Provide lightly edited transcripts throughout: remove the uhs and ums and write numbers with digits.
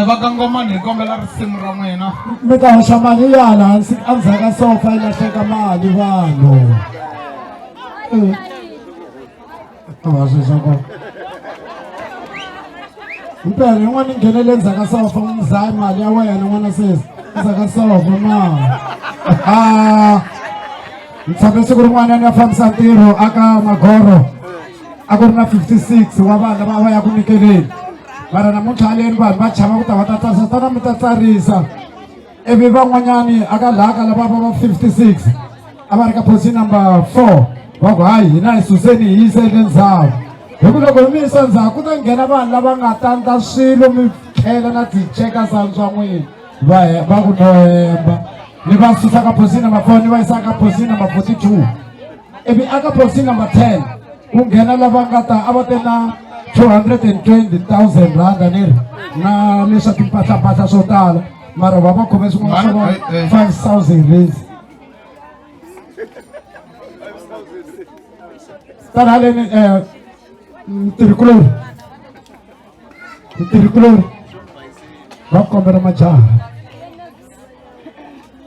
va ka ngoma ni kombela risimu ra n'wina. Mi ta hoxa mali yana hansi endzhaku ka sofa yi lahleka mali vanhu. Mpela yin'wana ni nghenele endzhaku ka sofa n'wi dzayi mali ya wena n'wana sesi endzhaku ka sofa ma. Ni tshame siku rin'wana ni ya fambisa ntirho aka Magoro a ku ri na 56 wa vanhu lava va ya ku nyikeleni. Mara namuntlha haleni vanhu va chava ku ta va ta tsarisa tana mi ta tsarisa. Ivi van'wanyani aka laka lava va 56 a va ri ka position number 4 va ku hayi hina hi suseni hi yise le ndzhaku. Hi ku loko mi yisa ndzhaku ku ta nghena vanhu lava nga tandza swilo mi tlhela na ticheka swa n'wina va ku no hemba. Ni va susa ka position number 4 ni va yisa ka position number 42. Ivi aka position number 10 ku nghena lava nga ta a va te na 220,000 rand na leswa timphahlapahla swo tala mara va va khome swin'wana swa 5,000 rands. Tani haleni tirhikulori va kombela majaha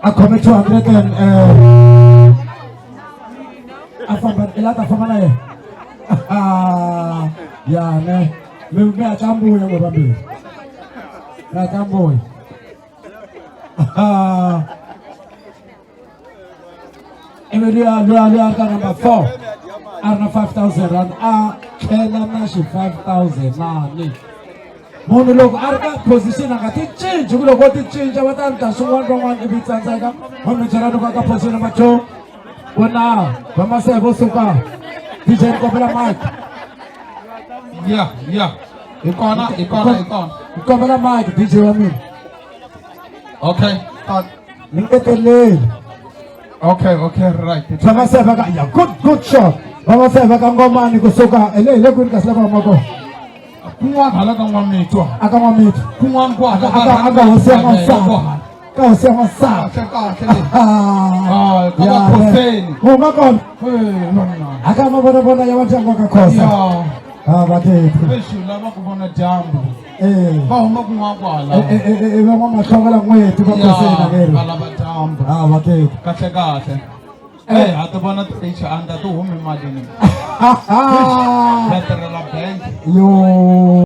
a khome 200 a famba ila ta famba na yena. Ya ne me a tambuya ngo bambili na tambuya Emilia lo ka number 4 arna 5,000 rand a khela na shi 5,000 mani munhu loko a ri ka position a nga ti cinci ku loko ti cinca va ta ndla swin'wana ivi tsandzeka munhu byela loko aka position number 2 wona va maseve suka DJ kombela mic. Yeah. Ikona. Kombela mic DJ wa mina. Okay. Ningeteleli. Okay, right. Vama seva ka ya good shot. Vama seva ka ngomani kusuka ele kwini ka slava mako. Kun'wana hala ka n'wamitwa. Aka n'wamitwa. Kun'wana kwala aka hosia masava. Ka hosia masava. Ka khoseni. Uma kona. Aka mabona ya wajanga ka khosa. Vatethu. Leswi lava ku vona dyambu. Va huma kun'wana kwala. Va mahlongela n'weti va khosena lero. Va lava dyambu. Vatethu. Kahle. Ha ti vona ti-H under ti humi mali ni. Ya tirhela bank. Yo.